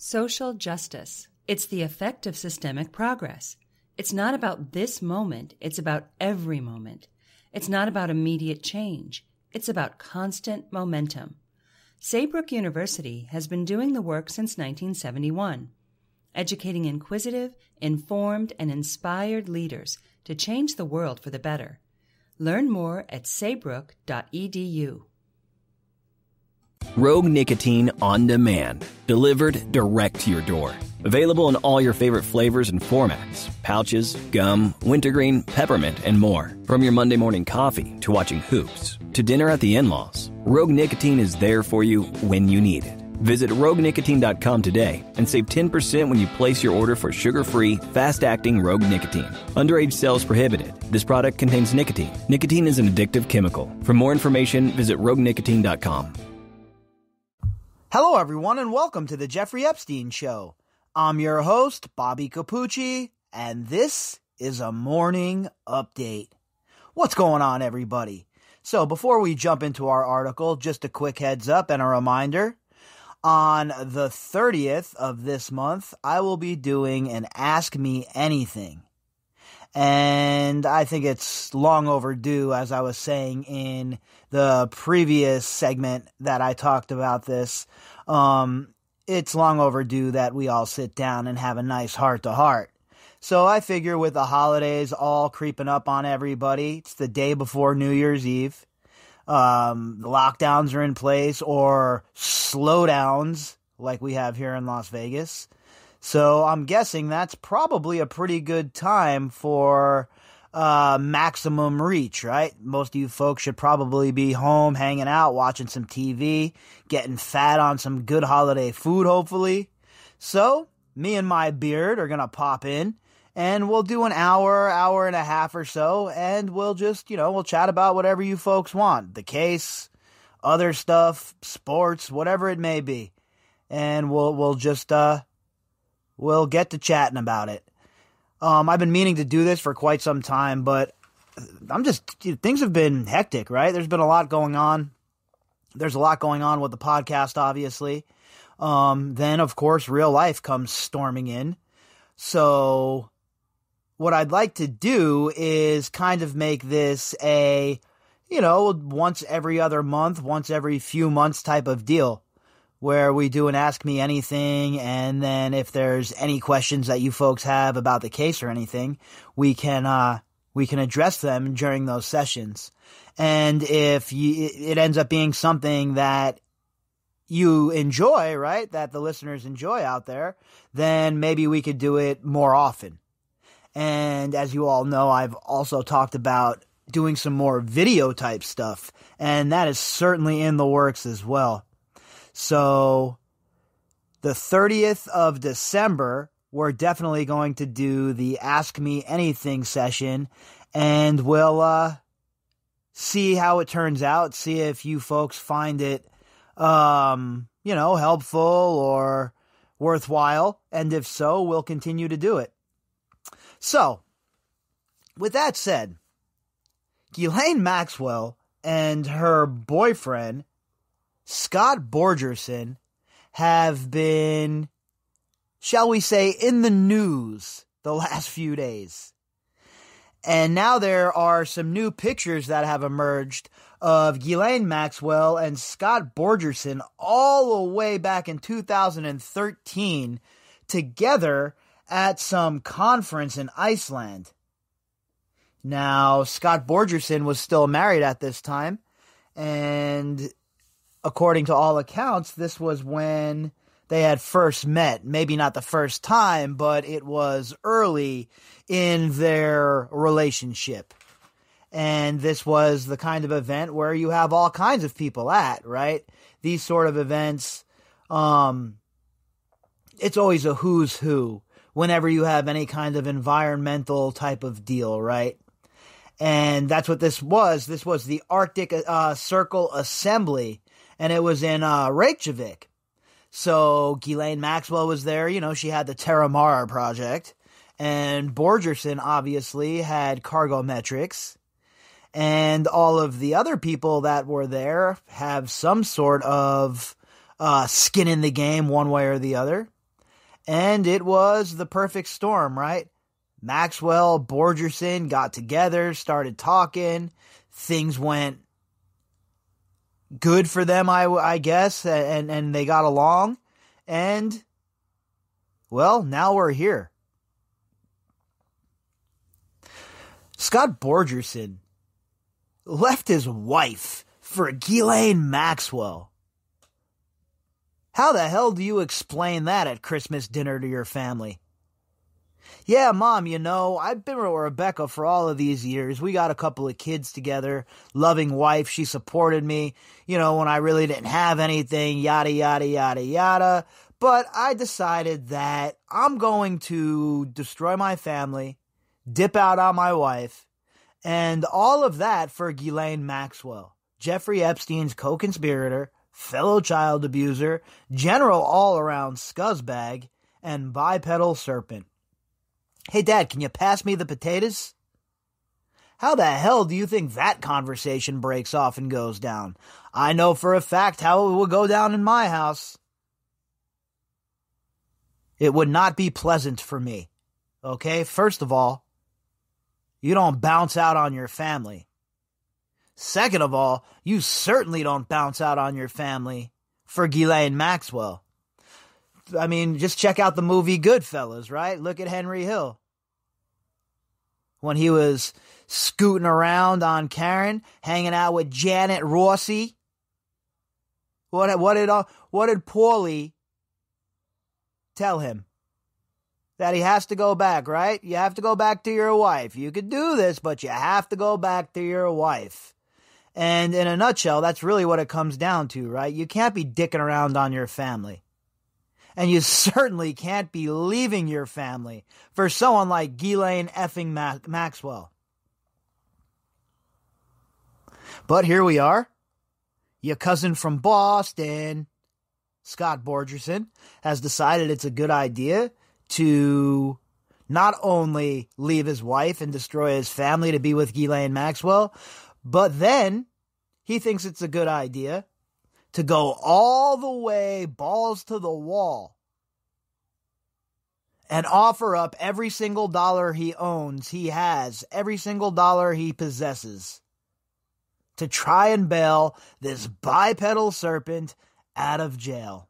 Social justice. It's the effect of systemic progress. It's not about this moment, it's about every moment. It's not about immediate change, it's about constant momentum. Saybrook University has been doing the work since 1971, educating inquisitive, informed, and inspired leaders to change the world for the better. Learn more at saybrook.edu. Rogue Nicotine on demand, delivered direct to your door. Available in all your favorite flavors and formats: pouches, gum, wintergreen, peppermint, and more. From your Monday morning coffee to watching hoops to dinner at the in-laws, Rogue Nicotine is there for you when you need it. Visit roguenicotine.com today and save 10% when you place your order for sugar-free, fast-acting Rogue Nicotine. Underage sales prohibited. This product contains nicotine. Nicotine is an addictive chemical. For more information, visit roguenicotine.com. Hello, everyone, and welcome to the Jeffrey Epstein Show. I'm your host, Bobbycapucci, and this is a morning update. What's going on, everybody? So, before we jump into our article, just a quick heads up and a reminder. On the 30th of this month, I will be doing an Ask Me Anything. And I think it's long overdue, as I was saying in the previous segment that I talked about this. It's long overdue that we all sit down and have a nice heart-to-heart. So I figure with the holidays all creeping up on everybody, it's the day before New Year's Eve. The lockdowns are in place, or slowdowns like we have here in Las Vegas. So I'm guessing that's probably a pretty good time for maximum reach, right? Most of you folks should probably be home hanging out, watching some TV, getting fat on some good holiday food, hopefully. So me and my beard are going to pop in, and we'll do an hour and a half or so, and we'll just, we'll chat about whatever you folks want. The case, other stuff, sports, whatever it may be. And we'll just, we'll get to chatting about it. I've been meaning to do this for quite some time, but things have been hectic, right? There's been a lot going on. There's a lot going on with the podcast, obviously. Then, of course, real life comes storming in. So what I'd like to do is kind of make this a, once every other month, once every few months type of deal, where we do an Ask Me Anything, and then if there's any questions that you folks have about the case or anything, we can address them during those sessions. And if it ends up being something that you enjoy, right, that the listeners enjoy out there, then maybe we could do it more often. And as you all know, I've also talked about doing some more video type stuff, and that is certainly in the works as well. So the 30th of December, we're definitely going to do the Ask Me Anything session, and we'll see how it turns out, see if you folks find it, helpful or worthwhile, and if so, we'll continue to do it. So, with that said, Ghislaine Maxwell and her boyfriend, Scott Borgerson, have been, shall we say, in the news the last few days. And now there are some new pictures that have emerged of Ghislaine Maxwell and Scott Borgerson all the way back in 2013 together at some conference in Iceland. Now, Scott Borgerson was still married at this time, and according to all accounts, this was when they had first met. Maybe not the first time, but it was early in their relationship. And this was the kind of event where you have all kinds of people at, right? These sort of events, it's always a who's who whenever you have any kind of environmental type of deal, right? And that's what this was. This was the Arctic Circle Assembly, and it was in Reykjavik. So Ghislaine Maxwell was there. She had the Terra Mara project, and Borgerson obviously had Cargometrics, and all of the other people that were there have some sort of skin in the game one way or the other. And it was the perfect storm, right? Maxwell, Borgerson got together, started talking. Things went good for them, I guess, and they got along. And, well, now we're here. Scott Borgerson left his wife for Ghislaine Maxwell. How the hell do you explain that at Christmas dinner to your family? Yeah, Mom, I've been with Rebecca for all of these years. We got a couple of kids together. Loving wife. She supported me, when I really didn't have anything, yada, yada, yada, yada. But I decided that I'm going to destroy my family, dip out on my wife, and all of that for Ghislaine Maxwell, Jeffrey Epstein's co-conspirator, fellow child abuser, general all-around scuzzbag, and bipedal serpent. Hey, Dad, can you pass me the potatoes? How the hell do you think that conversation breaks off and goes down? I know for a fact how it will go down in my house. It would not be pleasant for me. Okay, first of all, you don't bounce out on your family. Second of all, you certainly don't bounce out on your family for Ghislaine Maxwell. I mean, just check out the movie Goodfellas, right? Look at Henry Hill. When he was scooting around on Karen, hanging out with Janet Rossi. What did Paulie tell him? That he has to go back, right? You have to go back to your wife. You could do this, but you have to go back to your wife. And in a nutshell, that's really what it comes down to, right? You can't be dicking around on your family. And you certainly can't be leaving your family for someone like Ghislaine effing Maxwell. But here we are. Your cousin from Boston, Scott Borgerson, has decided it's a good idea to not only leave his wife and destroy his family to be with Ghislaine Maxwell, but then he thinks it's a good idea to go all the way balls to the wall and offer up every single dollar he owns, he has, every single dollar he possesses to try and bail this bipedal serpent out of jail.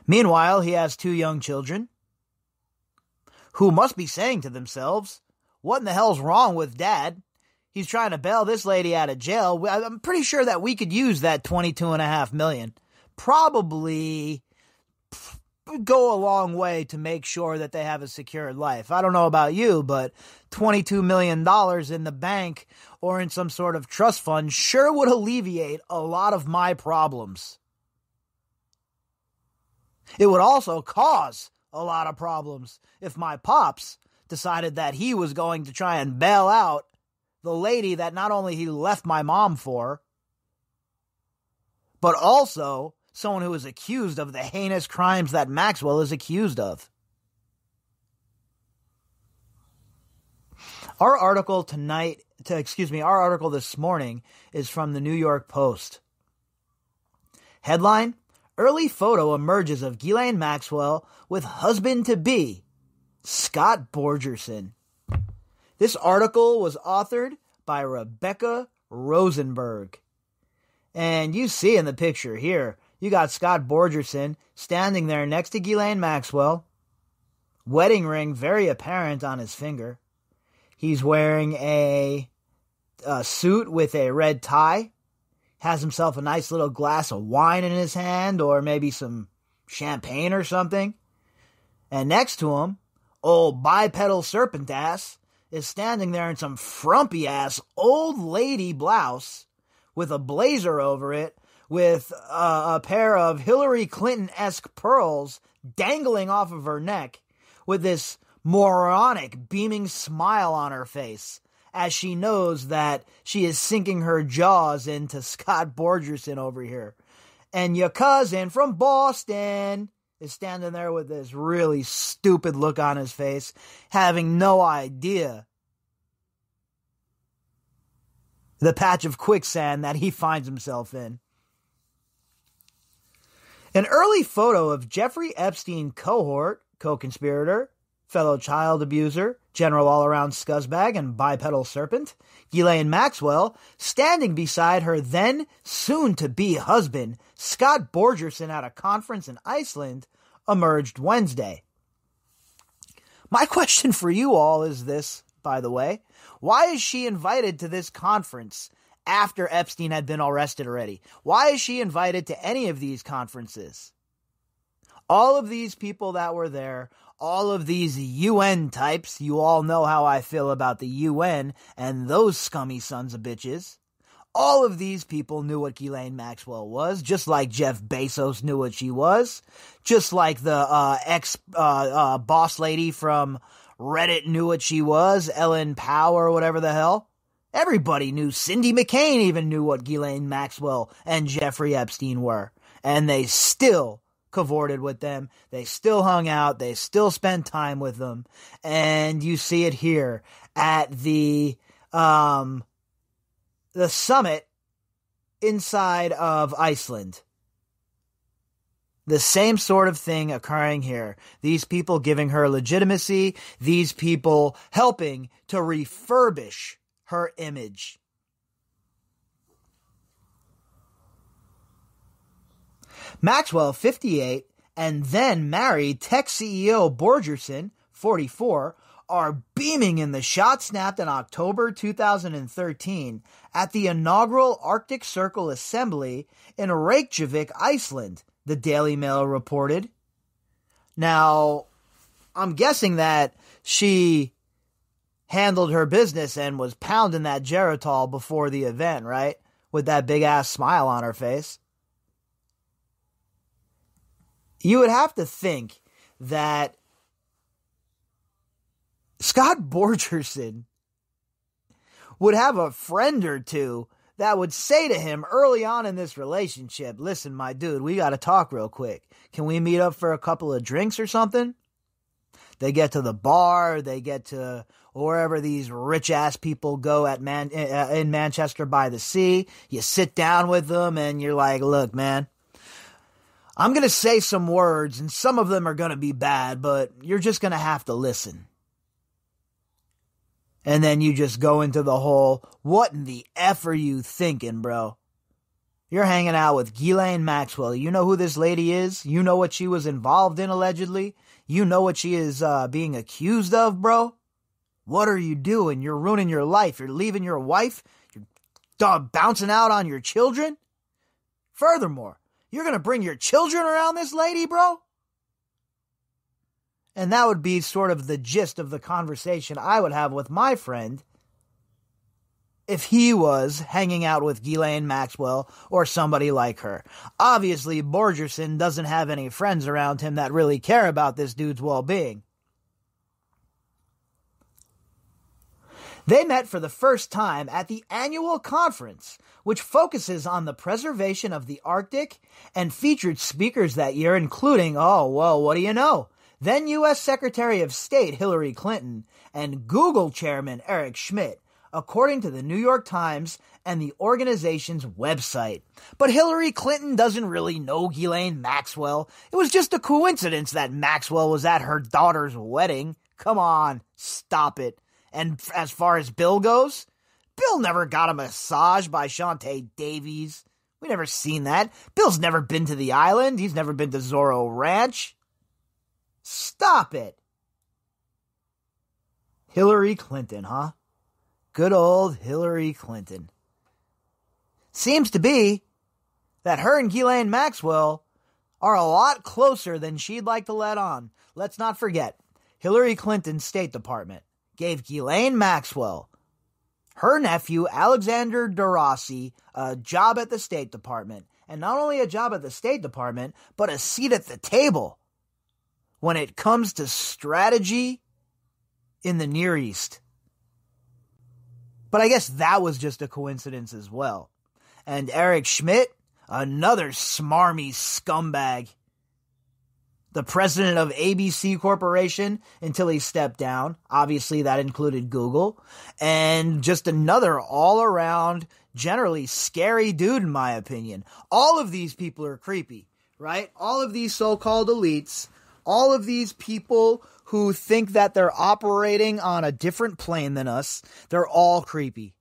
Meanwhile, he has 2 young children who must be saying to themselves, what in the hell's wrong with Dad? He's trying to bail this lady out of jail. I'm pretty sure that we could use that $22.5 million. Probably go a long way to make sure that they have a secured life. I don't know about you, but $22 million in the bank or in some sort of trust fund sure would alleviate a lot of my problems. It would also cause a lot of problems if my pops decided that he was going to try and bail out the lady that not only he left my mom for, but also someone who is accused of the heinous crimes that Maxwell is accused of. Our article this morning is from the New York Post. Headline: Early photo emerges of Ghislaine Maxwell with husband-to-be, Scott Borgerson. This article was authored by Rebecca Rosenberg. And you see in the picture here, you got Scott Borgerson standing there next to Ghislaine Maxwell. Wedding ring very apparent on his finger. He's wearing a suit with a red tie. Has himself a nice little glass of wine in his hand, or maybe some champagne or something. And next to him, old bipedal serpent ass is standing there in some frumpy ass old lady blouse with a blazer over it, with a pair of Hillary Clinton-esque pearls dangling off of her neck, with this moronic beaming smile on her face, as she knows that she is sinking her jaws into Scott Borgerson over here. And your cousin from Boston is standing there with this really stupid look on his face, having no idea the patch of quicksand that he finds himself in. An early photo of Jeffrey Epstein cohort, co-conspirator, fellow child abuser, general all-around scuzzbag, and bipedal serpent, Ghislaine Maxwell, standing beside her then soon-to-be husband, Scott Borgerson, at a conference in Iceland, emerged Wednesday. My question for you all is this, by the way. Why is she invited to this conference after Epstein had been arrested already? Why is she invited to any of these conferences? All of these people that were there, all of these UN types, you all know how I feel about the UN and those scummy sons of bitches. All of these people knew what Ghislaine Maxwell was, just like Jeff Bezos knew what she was, just like the ex-boss lady from Reddit knew what she was, Ellen Power or whatever the hell. Everybody knew. Cindy McCain even knew what Ghislaine Maxwell and Jeffrey Epstein were. And they still cavorted with them. They still hung out. They still spent time with them. And you see it here at the summit inside of Iceland. The same sort of thing occurring here. These people giving her legitimacy. These people helping to refurbish her image. Maxwell, 58, and then married tech CEO Borgerson, 44, are beaming in the shot snapped in October 2013 at the inaugural Arctic Circle Assembly in Reykjavik, Iceland, the Daily Mail reported. Now, I'm guessing that she handled her business and was pounding that Geritol before the event, right? With that big-ass smile on her face. You would have to think that Scott Borgerson would have a friend or two that would say to him early on in this relationship, listen, my dude, we got to talk real quick. Can we meet up for a couple of drinks or something? They get to the bar, they get to wherever these rich-ass people go in Manchester by the Sea. You sit down with them and you're like, look, man, I'm going to say some words and some of them are going to be bad, but you're just going to have to listen. And then you just go into the whole, what in the F are you thinking, bro? You're hanging out with Ghislaine Maxwell. You know who this lady is? You know what she was involved in, allegedly? You know what she is being accused of, bro? What are you doing? You're ruining your life. You're leaving your wife. You're bouncing out on your children. Furthermore, you're going to bring your children around this lady, bro? And that would be sort of the gist of the conversation I would have with my friend if he was hanging out with Ghislaine Maxwell or somebody like her. Obviously, Borgerson doesn't have any friends around him that really care about this dude's well-being. They met for the first time at the annual conference, which focuses on the preservation of the Arctic and featured speakers that year, including, oh, well, what do you know? Then U.S. Secretary of State Hillary Clinton and Google Chairman Eric Schmidt, according to the New York Times and the organization's website. But Hillary Clinton doesn't really know Ghislaine Maxwell. It was just a coincidence that Maxwell was at her daughter's wedding. Come on, stop it. And as far as Bill goes, Bill never got a massage by Shantae Davies. We never seen that. Bill's never been to the island. He's never been to Zorro Ranch. Stop it. Hillary Clinton, huh? Good old Hillary Clinton. Seems to be that her and Ghislaine Maxwell are a lot closer than she'd like to let on. Let's not forget, Hillary Clinton's State Department gave Ghislaine Maxwell, her nephew Alexander DeRossi, a job at the State Department. And not only a job at the State Department, but a seat at the table when it comes to strategy in the Near East. But I guess that was just a coincidence as well. And Eric Schmidt, another smarmy scumbag. The president of ABC Corporation until he stepped down. Obviously, that included Google. And just another all-around, generally scary dude, in my opinion. All of these people are creepy, right? All of these so-called elites, all of these people who think that they're operating on a different plane than us, they're all creepy.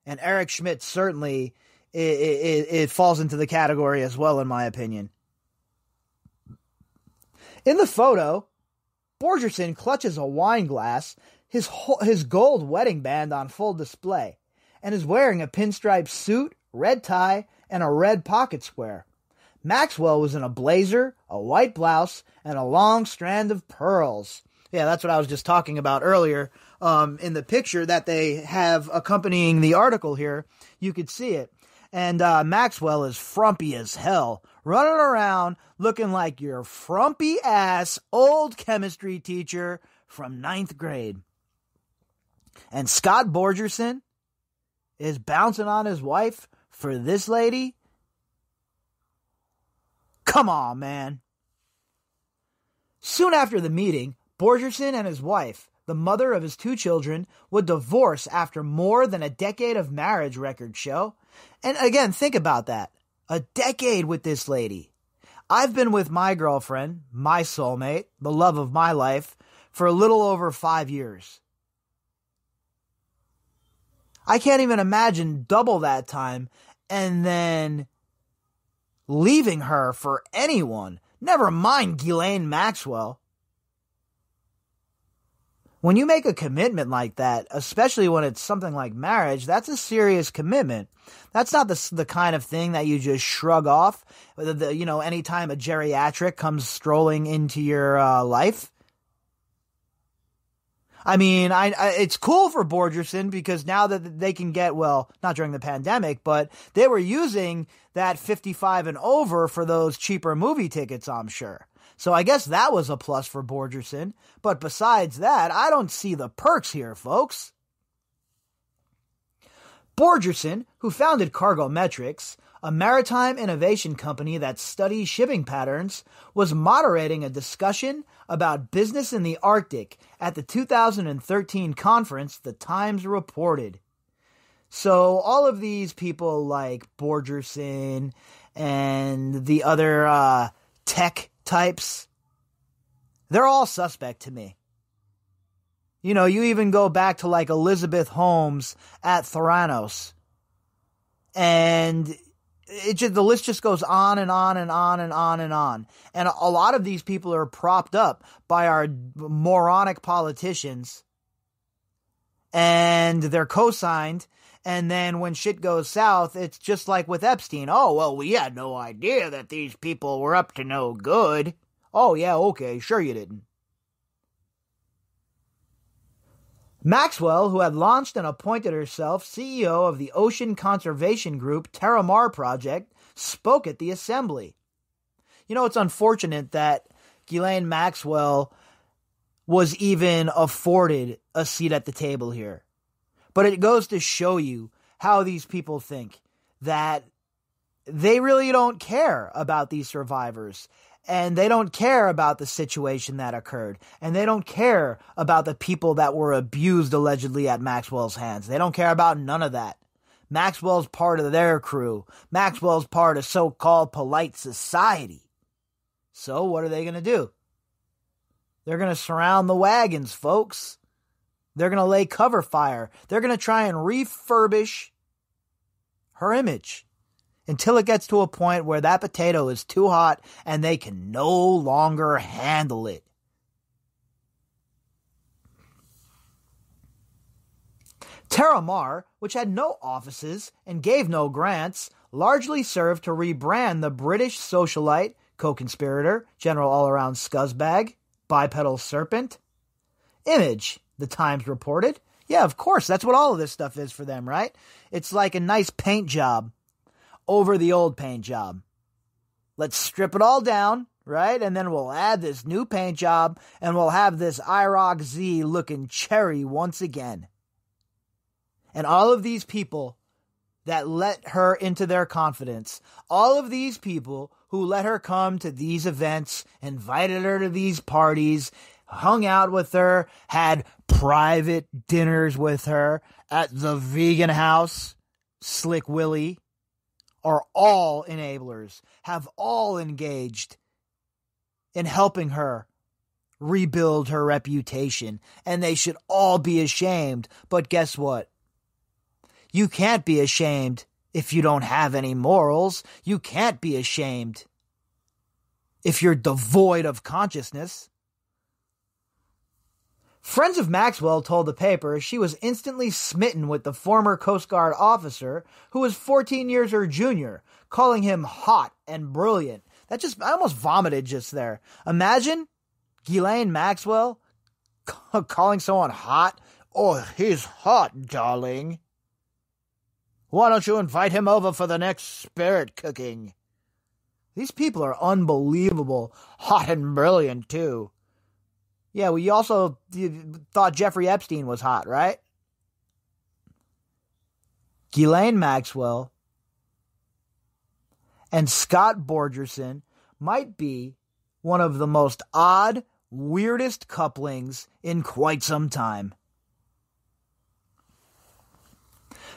And Eric Schmidt certainly it falls into the category as well, in my opinion. In the photo, Borgerson clutches a wine glass, his gold wedding band on full display, and is wearing a pinstripe suit, red tie, and a red pocket square. Maxwell was in a blazer, a white blouse, and a long strand of pearls. Yeah, that's what I was just talking about earlier. In the picture that they have accompanying the article here, you could see it. And Maxwell is frumpy as hell, running around looking like your frumpy-ass old chemistry teacher from 9th grade. And Scott Borgerson is bouncing on his wife for this lady? Come on, man. Soon after the meeting, Borgerson and his wife, the mother of his 2 children, would divorce after more than a decade of marriage, records show. And again, think about that. A decade with this lady. I've been with my girlfriend, my soulmate, the love of my life, for a little over 5 years. I can't even imagine double that time and then leaving her for anyone. Never mind Ghislaine Maxwell. When you make a commitment like that, especially when it's something like marriage, that's a serious commitment. That's not the kind of thing that you just shrug off, anytime a geriatric comes strolling into your life. I mean, it's cool for Borgerson because now that they can get, well, not during the pandemic, but they were using that 55 and over for those cheaper movie tickets, I'm sure. So I guess that was a plus for Borgerson. But besides that, I don't see the perks here, folks. Borgerson, who founded Cargometrics, a maritime innovation company that studies shipping patterns, was moderating a discussion about business in the Arctic at the 2013 conference, The Times reported. So all of these people like Borgerson and the other tech types, they're all suspect to me. You know, you even go back to like Elizabeth Holmes at Theranos, and the list just goes on and on and on and on and on. And a lot of these people are propped up by our moronic politicians, and they're co-signed. And then when shit goes south, it's just like with Epstein. Oh, well, we had no idea that these people were up to no good. Oh, yeah, okay, sure you didn't. Maxwell, who had launched and appointed herself CEO of the ocean conservation group Terramar Project, spoke at the assembly. You know, it's unfortunate that Ghislaine Maxwell was even afforded a seat at the table here. But it goes to show you how these people think, that they really don't care about these survivors, and they don't care about the situation that occurred, and they don't care about the people that were abused allegedly at Maxwell's hands. They don't care about none of that. Maxwell's part of their crew. Maxwell's part of so-called polite society. So what are they going to do? They're going to surround the wagons, folks. They're going to lay cover fire. They're going to try and refurbish her image until it gets to a point where that potato is too hot and they can no longer handle it. Terramar, which had no offices and gave no grants, largely served to rebrand the British socialite, co-conspirator, general all-around scuzzbag, bipedal serpent, image. The Times reported. Yeah, of course, that's what all of this stuff is for them, right? It's like a nice paint job over the old paint job. Let's strip it all down, right? And then we'll add this new paint job, and we'll have this IROC Z looking cherry once again. And all of these people that let her into their confidence, all of these people who let her come to these events, invited her to these parties, hung out with her, had private dinners with her at the vegan house, Slick Willie, are all enablers, have all engaged in helping her rebuild her reputation, and they should all be ashamed. But guess what? You can't be ashamed if you don't have any morals. You can't be ashamed if you're devoid of consciousness. Friends of Maxwell told the paper she was instantly smitten with the former Coast Guard officer who was 14 years her junior, calling him hot and brilliant. I almost vomited just there. Imagine Ghislaine Maxwell calling someone hot. Oh, he's hot, darling. Why don't you invite him over for the next spirit cooking? These people are unbelievable. Hot and brilliant, too. Yeah, well, you also thought Jeffrey Epstein was hot, right? Ghislaine Maxwell and Scott Borgerson might be one of the most odd, weirdest couplings in quite some time.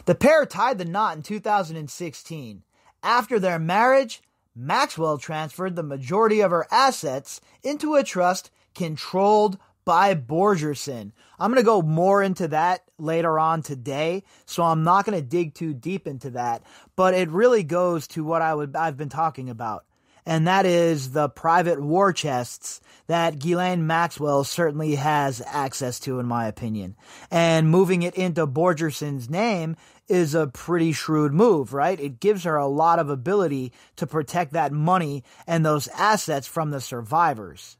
The pair tied the knot in 2016. After their marriage, Maxwell transferred the majority of her assets into a trust controlled by Borgerson. I'm going to go more into that later on today, so I'm not going to dig too deep into that, but it really goes to what I've been talking about, and that is the private war chests that Ghislaine Maxwell certainly has access to, in my opinion. And moving it into Borgerson's name is a pretty shrewd move, right? It gives her a lot of ability to protect that money and those assets from the survivors.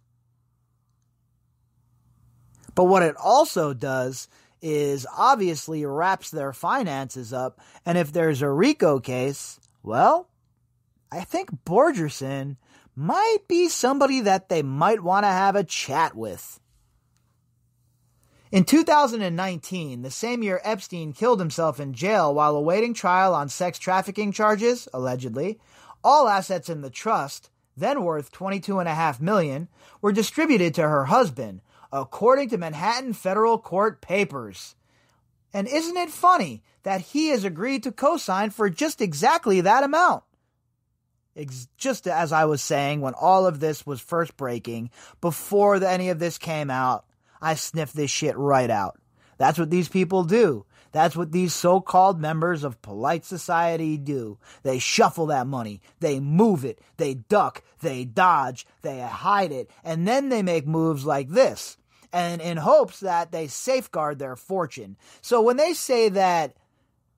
But what it also does is obviously wraps their finances up. And if there's a RICO case, well, I think Borgerson might be somebody that they might want to have a chat with. In 2019, the same year Epstein killed himself in jail while awaiting trial on sex trafficking charges, allegedly, all assets in the trust, then worth $22.5 million, were distributed to her husband, according to Manhattan federal court papers. And isn't it funny that he has agreed to co-sign for just exactly that amount? Just as I was saying, when all of this was first breaking, before any of this came out, I sniffed this shit right out. That's what these people do. That's what these so-called members of polite society do. They shuffle that money. They move it. They duck. They dodge. They hide it. And then they make moves like this, and in hopes that they safeguard their fortune. So when they say that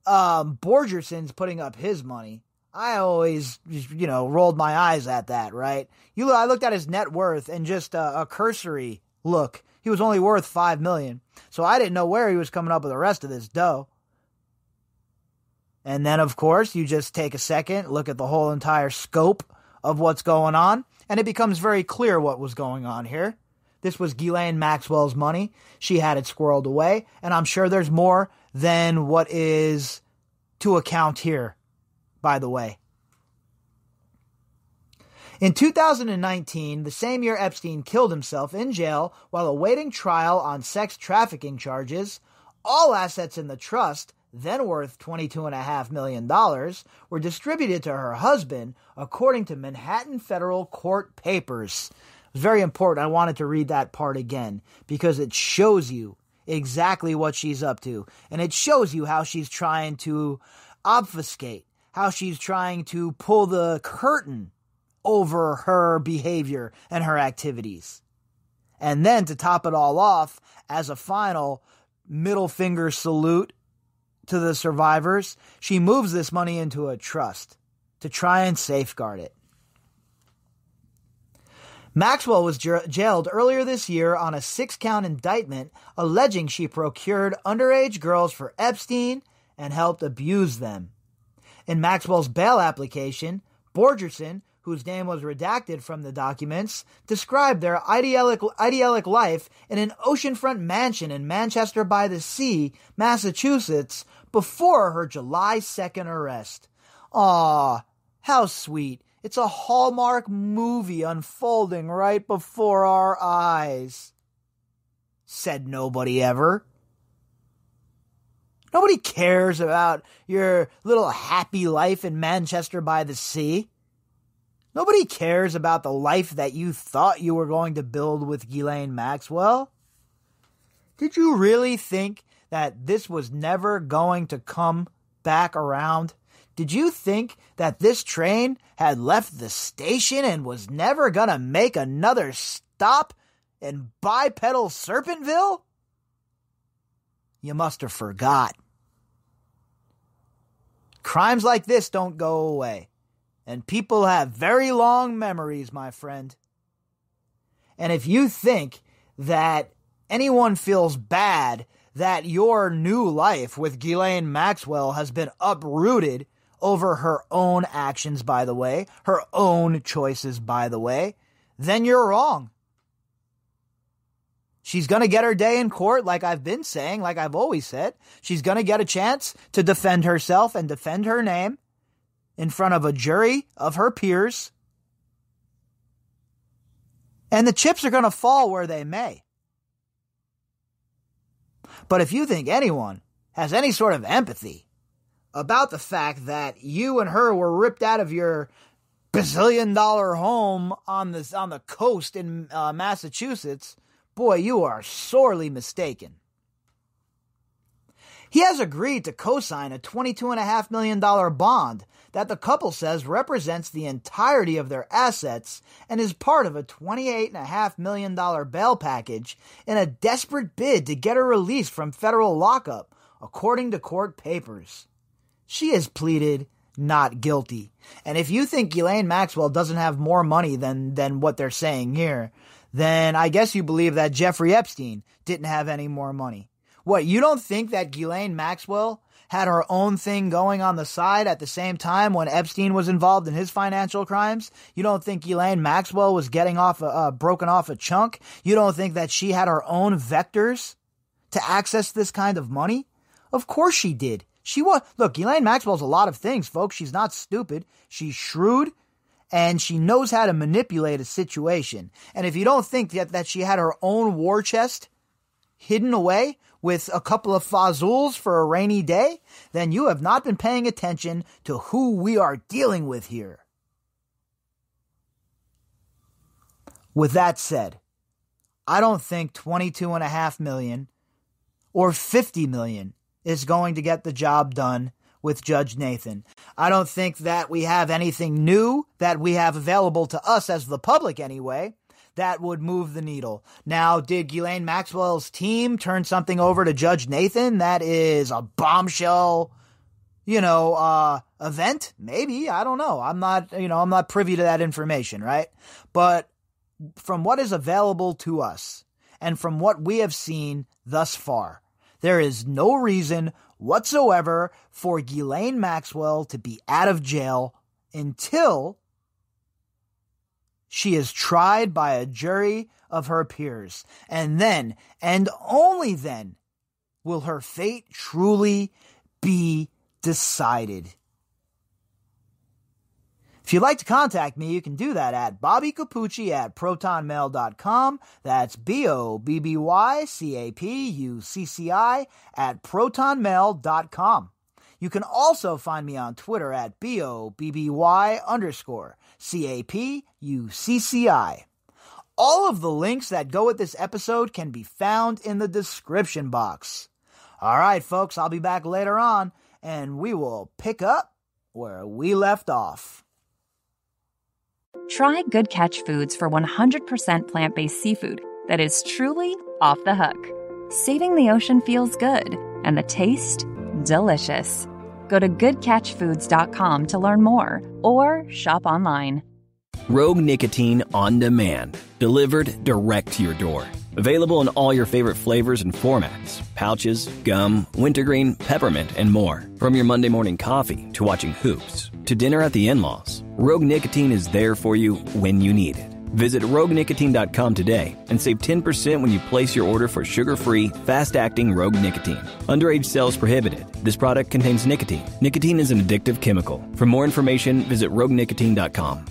Borgerson's putting up his money, I always, rolled my eyes at that, right? I looked at his net worth and just a cursory look. He was only worth $5 million. So I didn't know where he was coming up with the rest of this dough. And then, of course, you just take a second, look at the whole entire scope of what's going on, and it becomes very clear what was going on here. This was Ghislaine Maxwell's money. She had it squirreled away, and I'm sure there's more than what is to account here, by the way. In 2019, the same year Epstein killed himself in jail while awaiting trial on sex trafficking charges, all assets in the trust, then worth $22.5 million, were distributed to her husband, according to Manhattan federal court papers. It was very important. I wanted to read that part again because it shows you exactly what she's up to. And it shows you how she's trying to obfuscate, how she's trying to pull the curtain over her behavior and her activities. And then to top it all off, as a final middle finger salute to the survivors, she moves this money into a trust to try and safeguard it. Maxwell was jailed earlier this year on a 6-count indictment alleging she procured underage girls for Epstein and helped abuse them. In Maxwell's bail application, Borgerson, whose name was redacted from the documents, described their idyllic life in an oceanfront mansion in Manchester-by-the-Sea, Massachusetts, before her July 2nd arrest. Aw, how sweet. It's a Hallmark movie unfolding right before our eyes. Said nobody ever. Nobody cares about your little happy life in Manchester by the Sea. Nobody cares about the life that you thought you were going to build with Ghislaine Maxwell. Did you really think that this was never going to come back around? Did you think that this train had left the station and was never going to make another stop in bipedal Serpentville? You must have forgot. Crimes like this don't go away, and people have very long memories, my friend. And if you think that anyone feels bad that your new life with Ghislaine Maxwell has been uprooted over her own actions, by the way, her own choices, by the way, then you're wrong. She's going to get her day in court, like I've been saying, like I've always said. She's going to get a chance to defend herself and defend her name in front of a jury of her peers. And the chips are going to fall where they may. But if you think anyone has any sort of empathy about the fact that you and her were ripped out of your bazillion-dollar home on the coast in Massachusetts, boy, you are sorely mistaken. He has agreed to co-sign a $22.5 million bond that the couple says represents the entirety of their assets and is part of a $28.5 million bail package in a desperate bid to get her released from federal lockup, according to court papers. She has pleaded not guilty. And if you think Ghislaine Maxwell doesn't have more money than what they're saying here, then I guess you believe that Jeffrey Epstein didn't have any more money. What, you don't think that Ghislaine Maxwell had her own thing going on the side at the same time when Epstein was involved in his financial crimes? You don't think Ghislaine Maxwell was getting broken off a chunk? You don't think that she had her own vectors to access this kind of money? Of course she did. Look, Ghislaine Maxwell's a lot of things, folks. She's not stupid. She's shrewd. And she knows how to manipulate a situation. And if you don't think that she had her own war chest hidden away with a couple of fazools for a rainy day, then you have not been paying attention to who we are dealing with here. With that said, I don't think $22.5 million or $50 million is going to get the job done with Judge Nathan. I don't think that we have anything new that we have available to us as the public anyway that would move the needle. Now, did Ghislaine Maxwell's team turn something over to Judge Nathan that is a bombshell, event? Maybe, I don't know. I'm not privy to that information, right? But from what is available to us and from what we have seen thus far, there is no reason whatsoever for Ghislaine Maxwell to be out of jail until she is tried by a jury of her peers. And then, and only then, will her fate truly be decided. If you'd like to contact me, you can do that at bobbycapucci@protonmail.com. That's BOBBYCAPUCCI at protonmail.com. You can also find me on Twitter at BOBBY_CAPUCCI. All of the links that go with this episode can be found in the description box. All right, folks, I'll be back later on, and we will pick up where we left off. Try Good Catch Foods for 100% plant-based seafood that is truly off the hook. Saving the ocean feels good, and the taste, delicious. Go to goodcatchfoods.com to learn more, or shop online. Rogue Nicotine on Demand. Delivered direct to your door. Available in all your favorite flavors and formats. Pouches, gum, wintergreen, peppermint, and more. From your Monday morning coffee to watching hoops to dinner at the in-laws, Rogue Nicotine is there for you when you need it. Visit roguenicotine.com today and save 10% when you place your order for sugar-free, fast-acting Rogue Nicotine. Underage sales prohibited. This product contains nicotine. Nicotine is an addictive chemical. For more information, visit roguenicotine.com.